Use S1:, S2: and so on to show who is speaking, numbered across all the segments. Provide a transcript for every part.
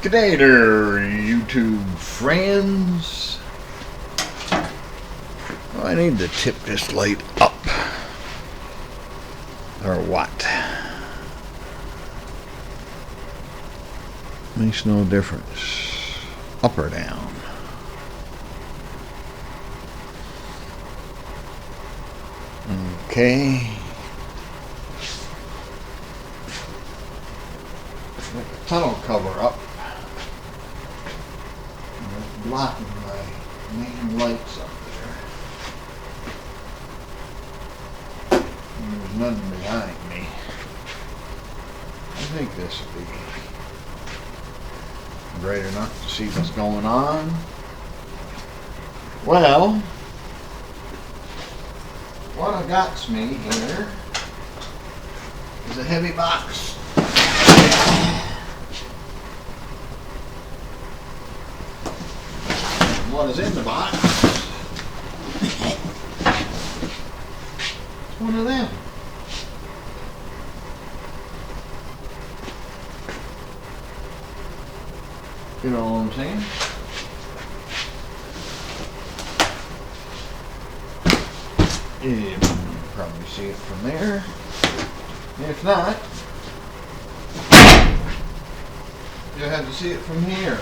S1: G'day there, YouTube friends. I need to tip this light up. Or what? Makes no difference. Up or down. Okay. Get the tunnel cover up. It's blocking my main lights up there. And there's nothing behind me. I think this will be bright enough to see what's going on. Well, what got me here is a heavy box. What is in the box? It's one of them. You know what I'm saying? You can probably see it from there. If not, you'll have to see it from here.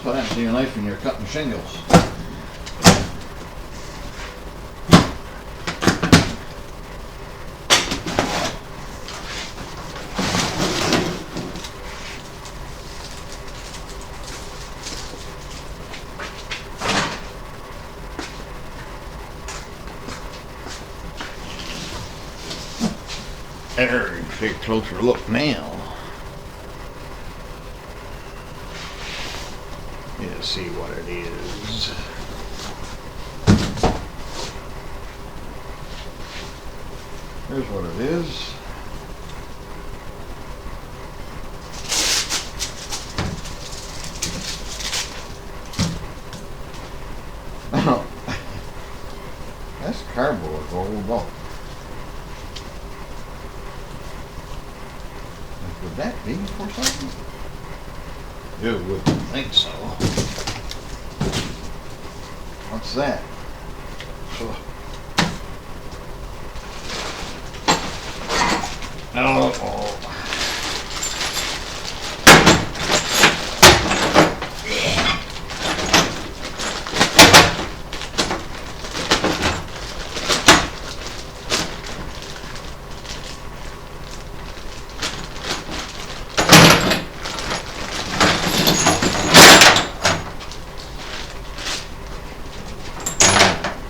S1: So that's your knife when you're cutting shingles. There, you can take a closer look now. Yeah, see what it is. Here's what it is. Oh, that's cardboard rolled up. Would that be for something? You wouldn't think so. What's that? Oh.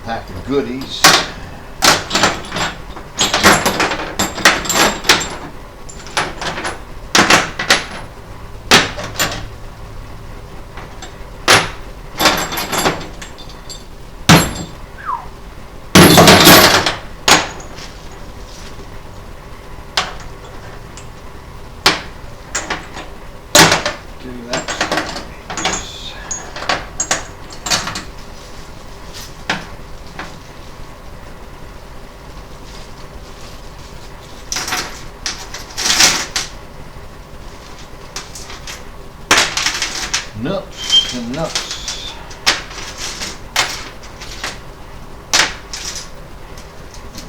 S1: Pack of goodies. Do that. Nuts and nuts.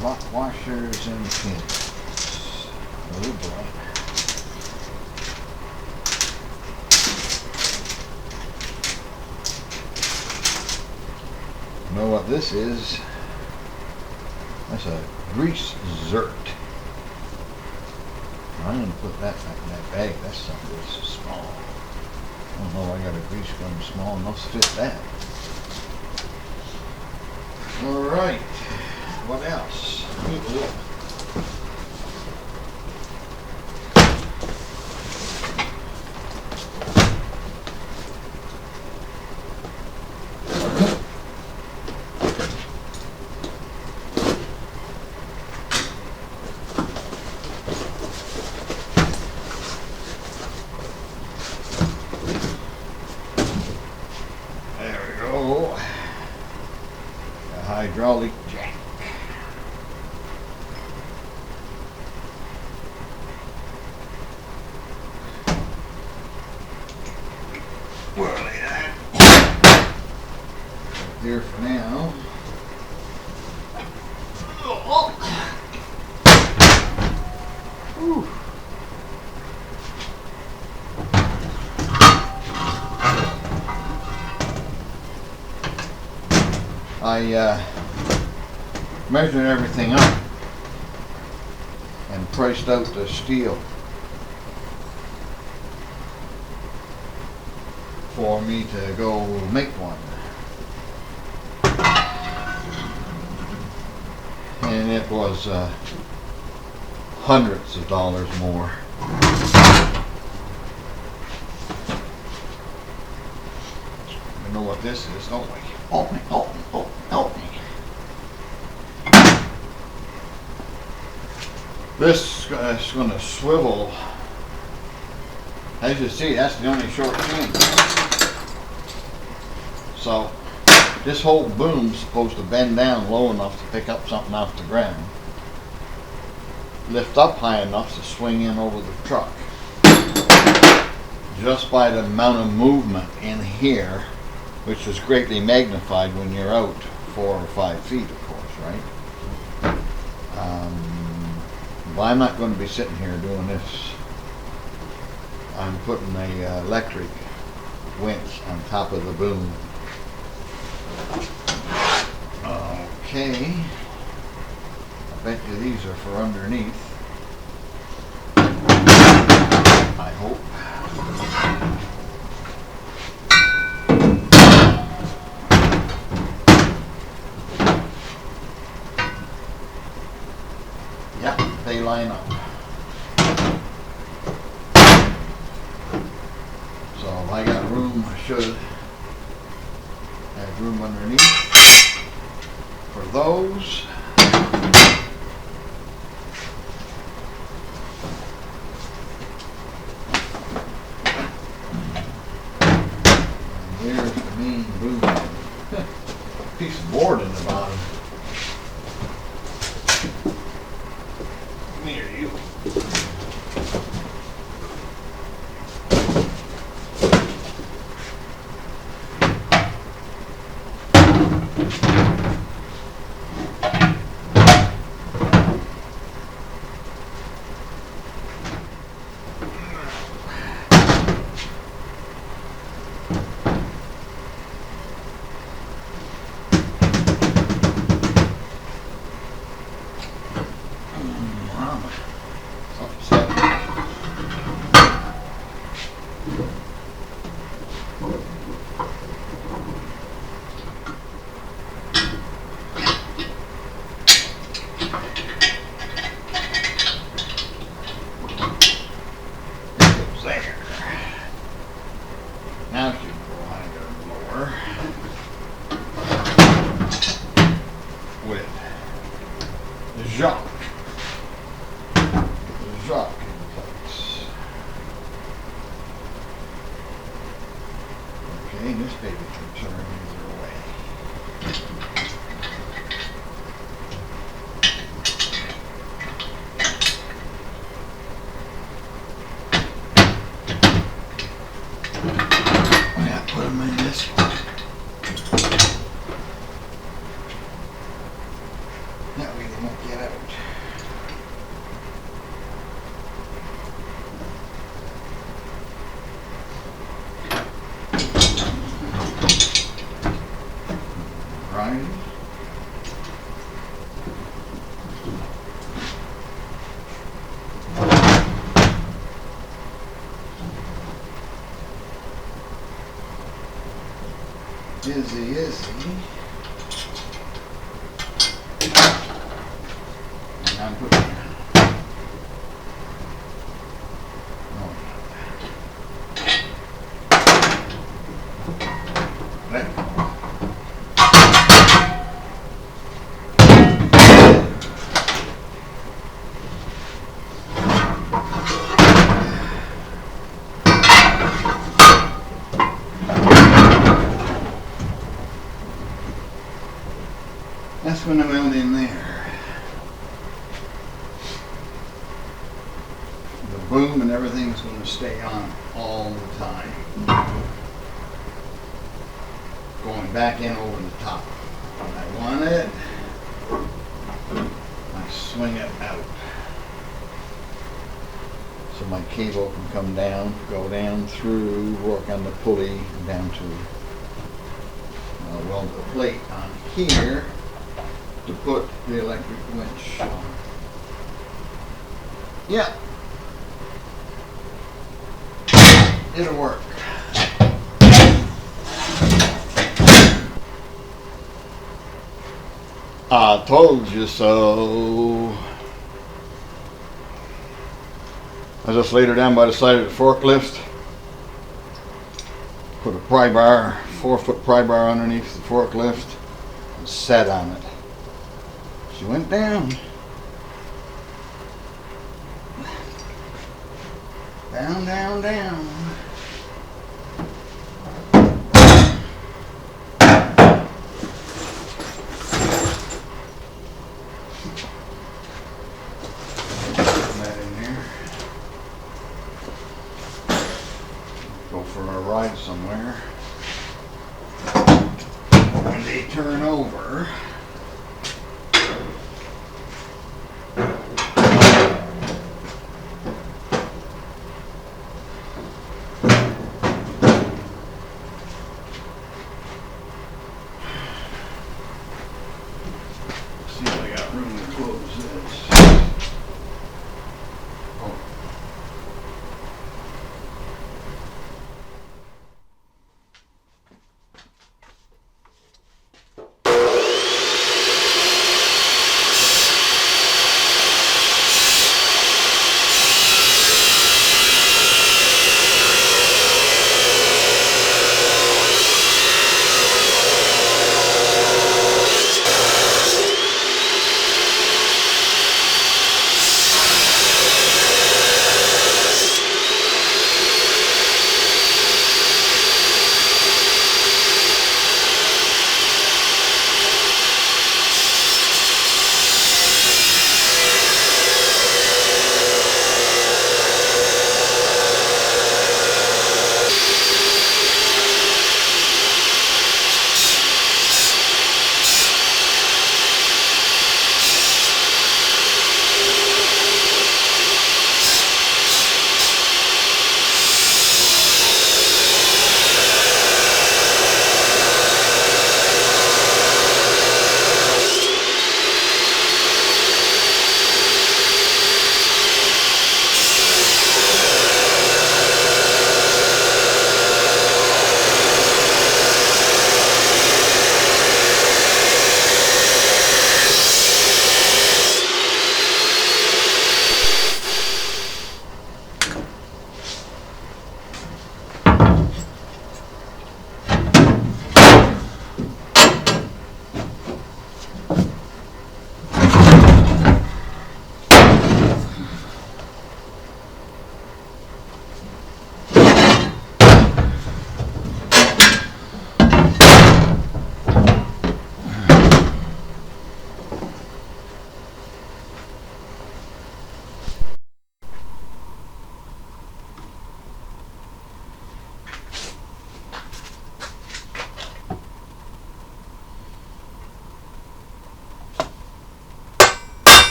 S1: Lock washers and pins. Oh boy. You know what this is? That's a grease zert. I'm going to put that back in that bag. That's something that's so small. I don't know, I got a grease gun small enough to fit that. Alright, what else? There we go. hydraulic jack. We'll lay that here for now. Whew. I measured everything up and priced out the steel for me to go make one. And it was hundreds of dollars more. We know what this is, don't we? Help me, help me, help me. This is going to swivel. As you see, that's the only short chain. So this whole boom's supposed to bend down low enough to pick up something off the ground, lift up high enough to swing in over the truck. Just by the amount of movement in here, which is greatly magnified when you're out 4 or 5 feet, of course, right? But I'm not going to be sitting here doing this. I'm putting a electric winch on top of the boom. Okay. I bet you these are for underneath. I hope. Yep, they line up. So if I got room, I should have room underneath for those. And here's the main boom. Piece of board in the bottom. Near you. Now she can go higher and lower with the jock. The jock in place. Okay, this baby can turn either way. Put them in this one. That way they won't get out. Right. Izzy. And I'm putting let go. That's when I'm out in there. The boom and everything's going to stay on all the time. Going back in over the top. When I want it, I swing it out. So my cable can come down, go down through, work on the pulley, down to weld the plate on here to put the electric winch on. Yeah. It'll work. I told you so. I just laid her down by the side of the forklift. Put a pry bar, 4-foot pry bar underneath the forklift and sat on it. She went down. Down, down, down. Go for a ride somewhere. When they turn over, see if I got room to close this. Oh.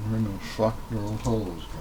S1: Where the fuck do those holes go?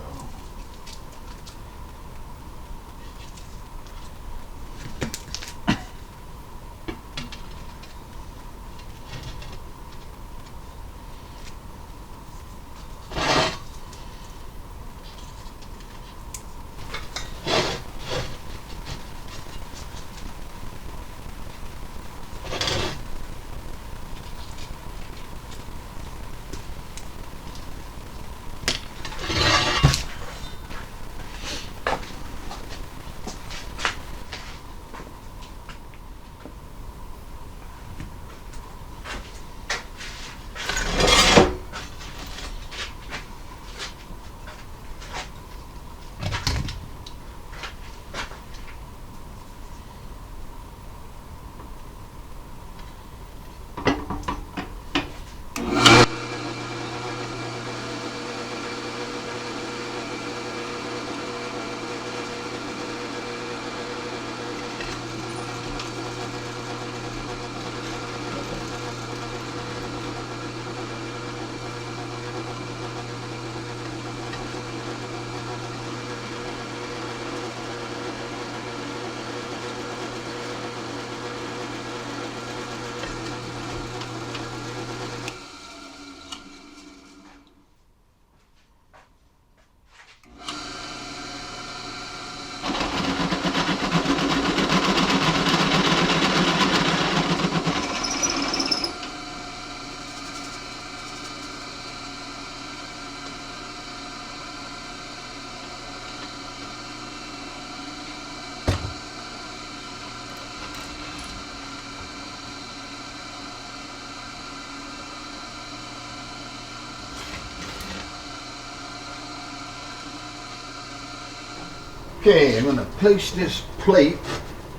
S1: Okay, I'm going to place this plate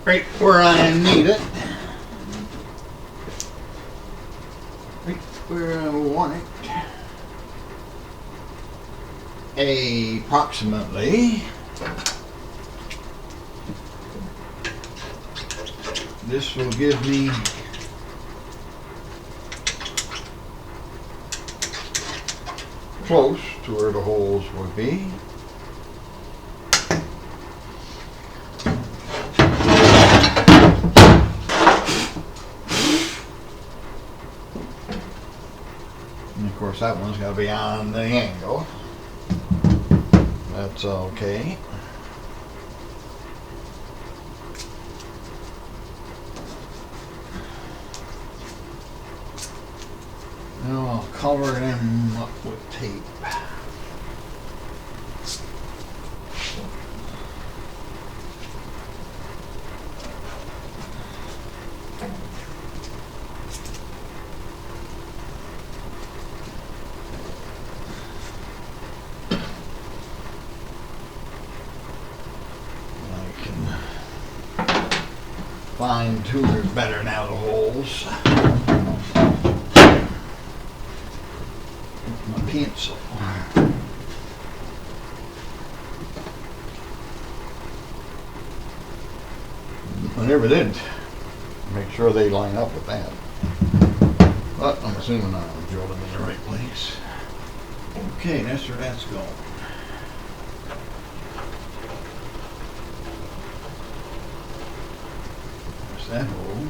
S1: right where I need it. Right where I want it. Approximately. This will give me close to where the holes would be. And of course that one's got to be on the angle. That's okay. Now I'll cover them up with tape. Fine tune it better now, the holes. With my pencil. I never did make sure they line up with that. But I'm assuming I'll drill them in the right place. Okay, that's where that's going. That hole.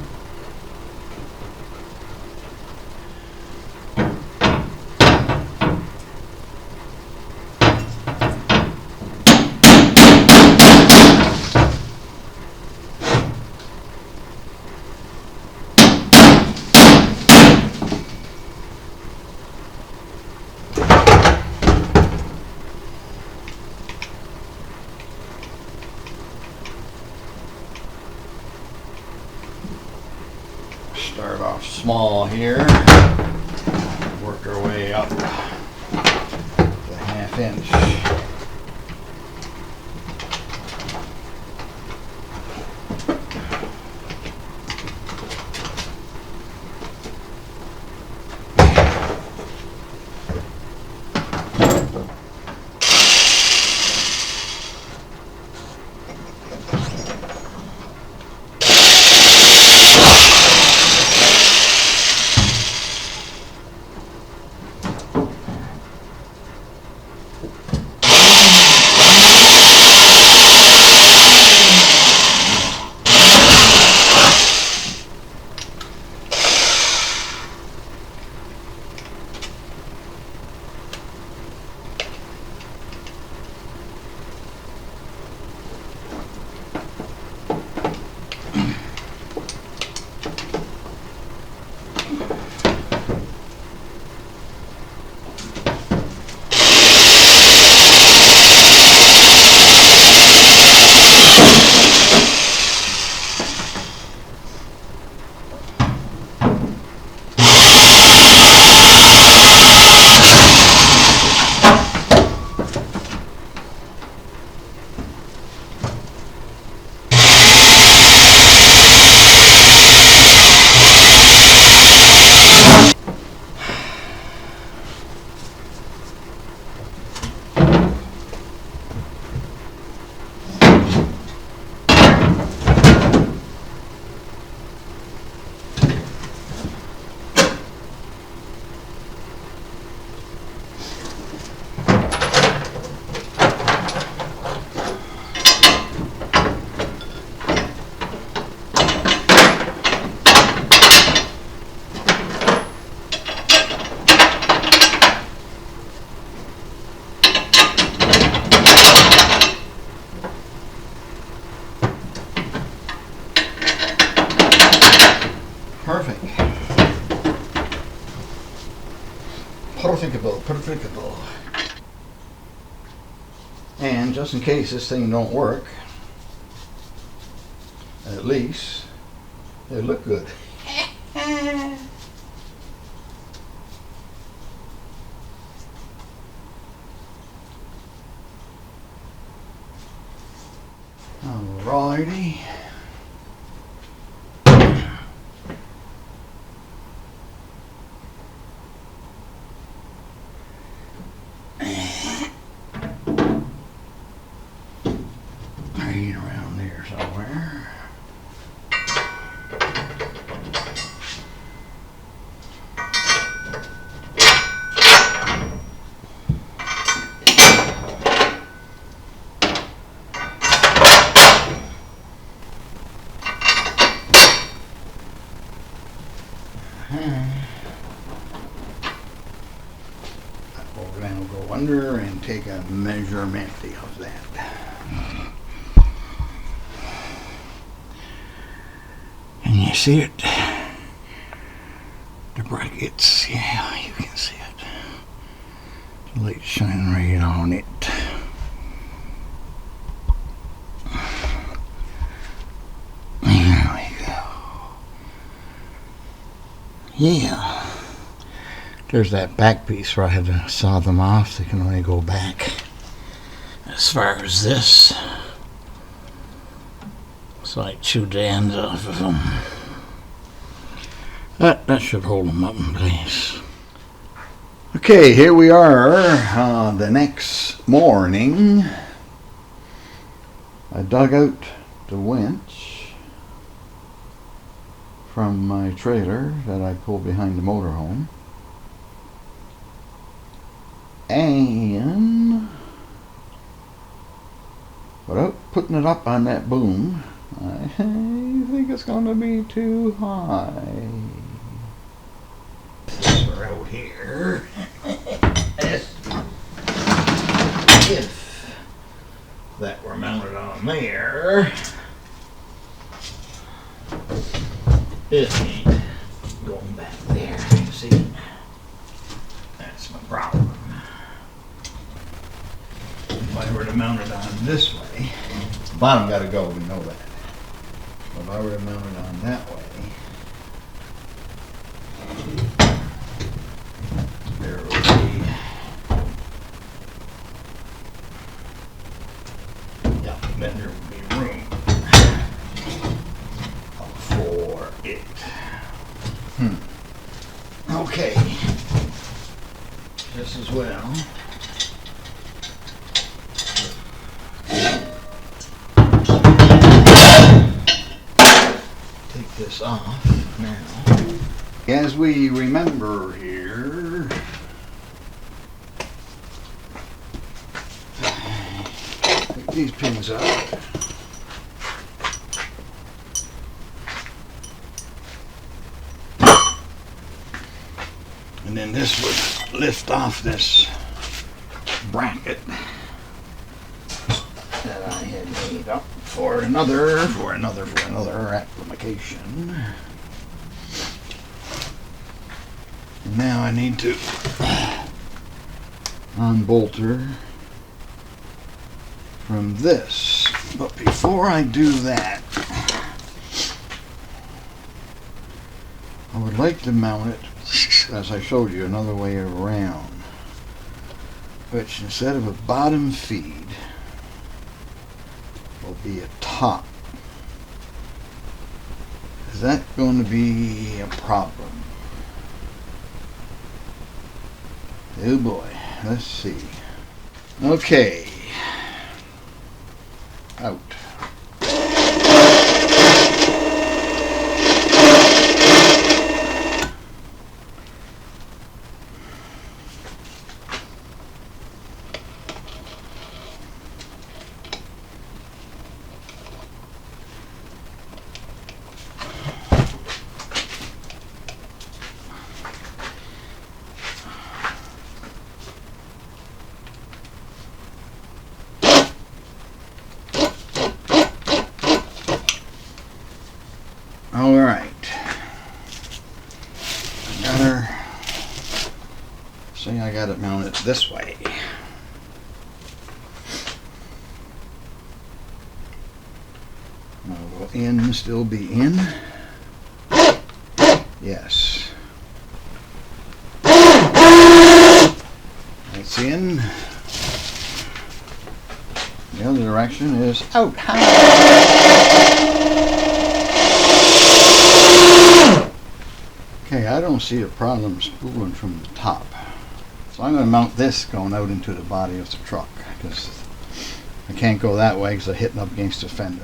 S1: Start off small here, work our way up to 1/2 inch. Perfect. Perfectable. And just in case this thing don't work, at least it look good. Alrighty. Right around there somewhere. Then we'll go under and take a measurement of that. And you see it? The brackets, yeah, you can see it. The light shining right on it. There we go. Yeah. There's that back piece where I had to saw them off. They can only go back as far as this. So I chewed the ends off of them. That should hold them up in place. Okay, here we are the next morning. I dug out the winch from my trailer that I pulled behind the motorhome. And without putting it up on that boom, I think it's going to be too high. This one out here. If that were mounted on there, it ain't going back there. You see, that's my problem. If I were to mount it on this way, the bottom got to go, we know that. But if I were to mount it on that way, there would be, yeah, then there would be room for it. Okay, just as well. This off now. As we remember here, take these pins out. And then this would lift off this bracket that I had made up for another application. And now I need to unbolt her from this. But before I do that, I would like to mount it, as I showed you, another way around. Which, instead of a bottom feed, will be a top. Is that going to be a problem? Oh boy, let's see. Okay. Out. Alright. I got it mounted this way. Will in still be in? Yes. That's in. The other direction is out. Okay, I don't see a problem spooling from the top. So I'm going to mount this going out into the body of the truck, because I can't go that way because I'm hitting up against the fender.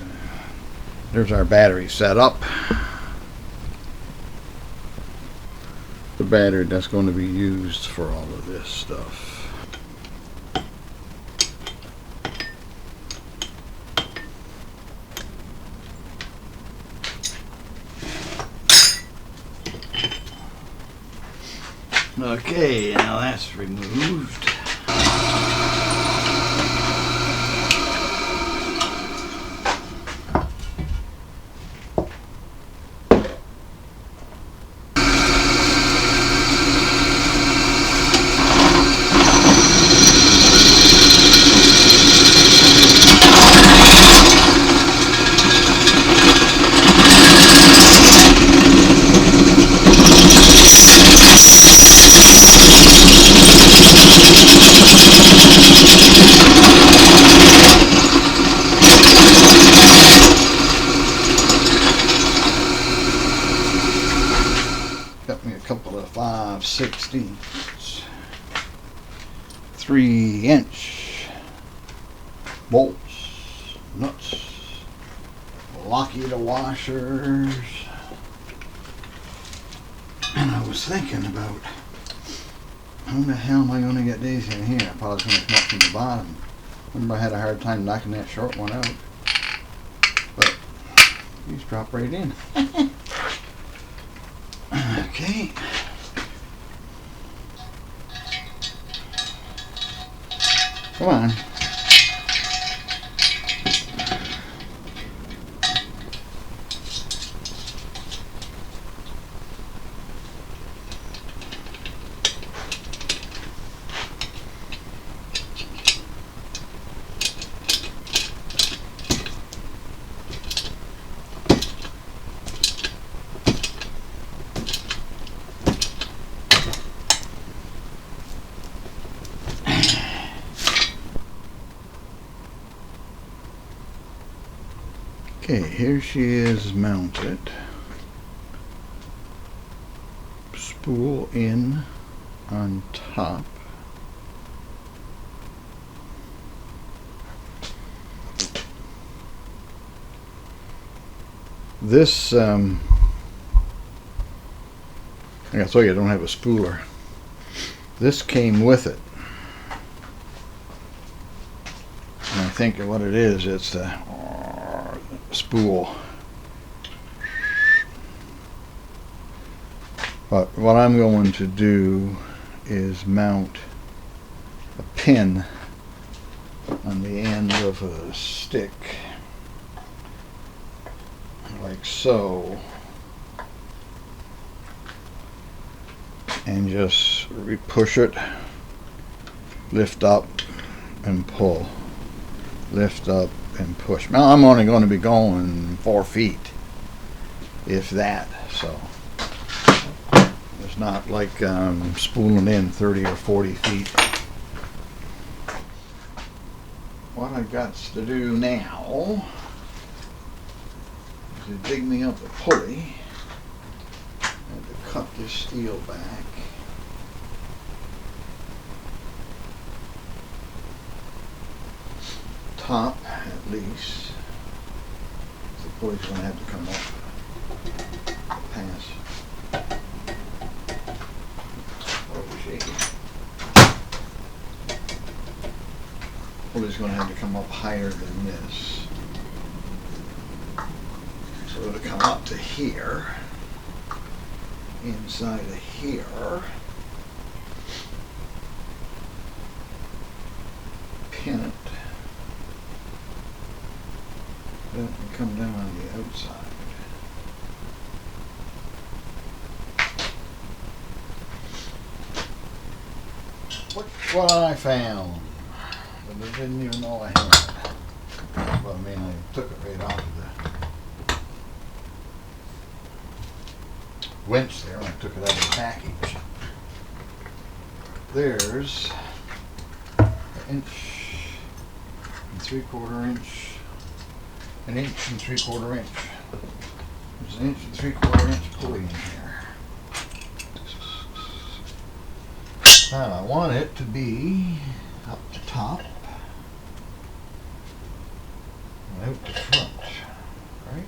S1: There's our battery set up. The battery that's going to be used for all of this stuff. Okay, now that's removed. Got me a couple of 5/16, 3-inch bolts, nuts, Lockheed washers. And I was thinking about, how the hell am I going to get these in here? I probably going to come up from the bottom. Remember I had a hard time knocking that short one out. But these drop right in. Okay. Come on. Okay, here she is mounted. Spool in on top. This, I gotta tell you, I don't have a spooler. This came with it. And I think what it is, it's the spool. But what I'm going to do is mount a pin on the end of a stick, like so, and just push it, lift up and pull, lift up and push. Now I'm only going to be going 4 feet, if that, so it's not like spooling in 30 or 40 feet. What I've got to do now is to dig me up a pulley and to cut this steel back. Top at least. The pulley's going to have to come up past. Oh, shaky. Pulley's going to have to come up higher than this. So it'll come up to here. Inside of here. Pin it. Then come down on the outside. What I found, but I didn't even know I had. Well, I mean, I took it right off of the winch there when I took it out of the package. There's an 1.25" 3/4 inch, an 1 3/4 inch. There's an 1 3/4 inch pulley in here. Now I want it to be up the top and out the front, right?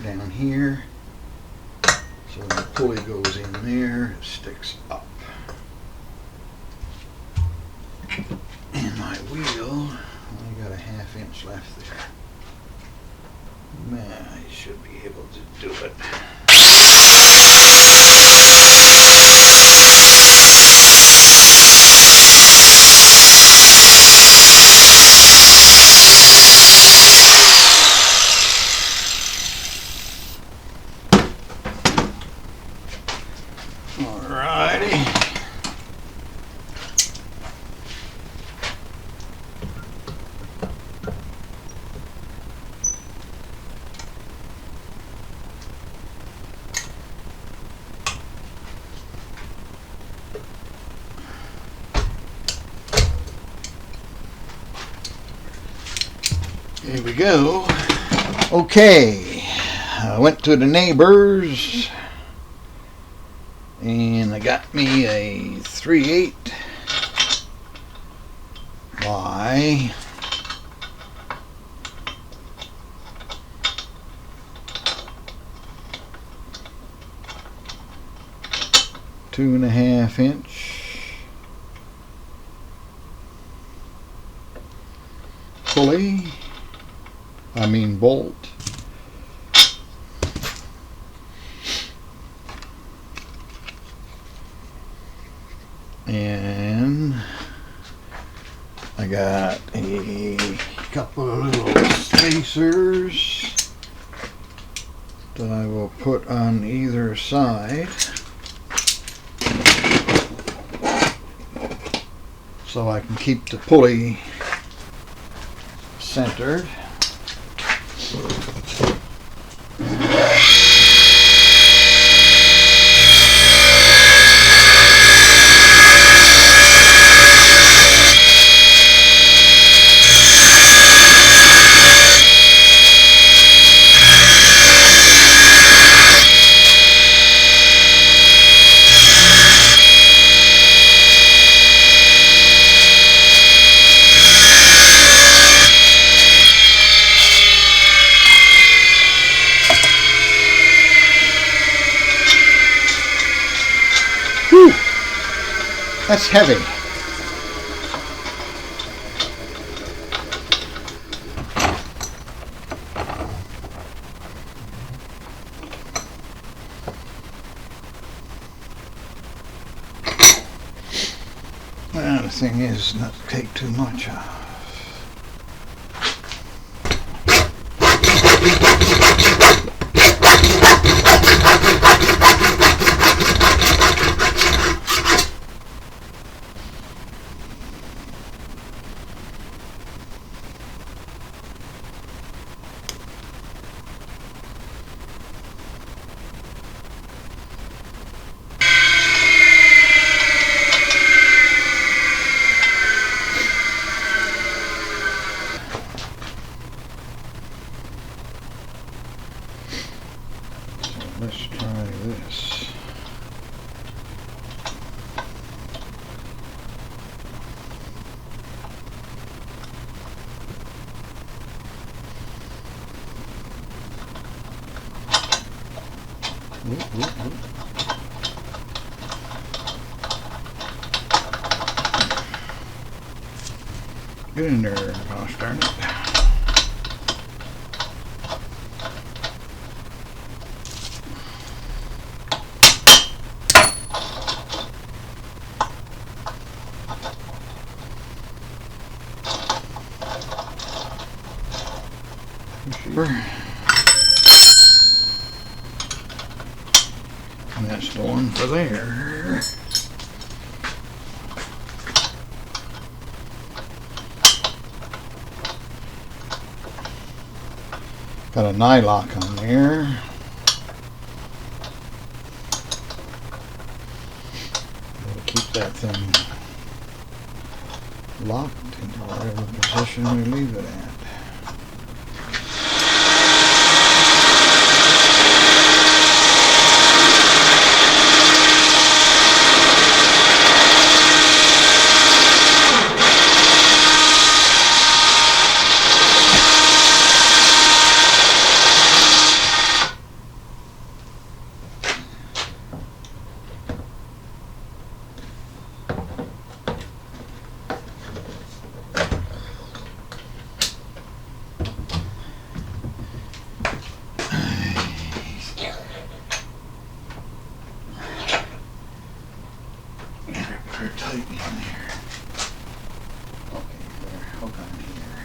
S1: Down here, so when the pulley goes in there, it sticks up. And my wheel, only got a 1/2 inch left there. Man, I should be able to do it. Alrighty. Here we go. Okay, I went to the neighbors and I got me a 3/8 by 2.5 inch pulley, bolt. And I got a couple of little spacers that I will put on either side so I can keep the pulley centered. Whew, that's heavy. Well, the thing is not to take too much off. Get in there, gosh darn it. And that's the one for there. Got a nylock on there. Gotta keep that thing locked into whatever position we leave it at. Tight in there. Okay, there. Hook on here.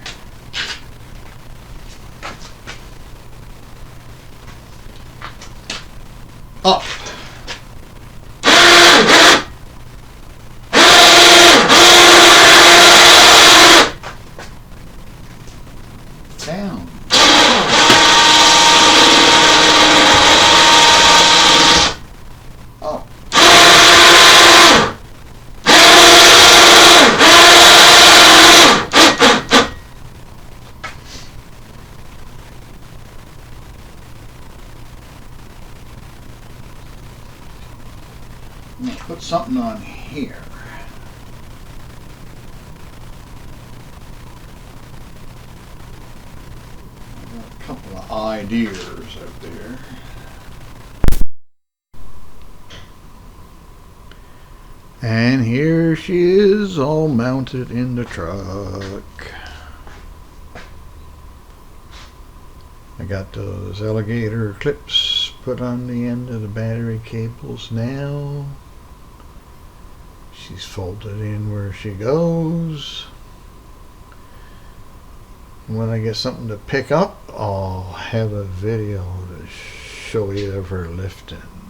S1: Up. Down. Up. Put something on here. I've got a couple of ideas out there. And here she is, all mounted in the truck. I got those alligator clips put on the end of the battery cables now. She's folded in where she goes. When I get something to pick up, I'll have a video to show you of her lifting.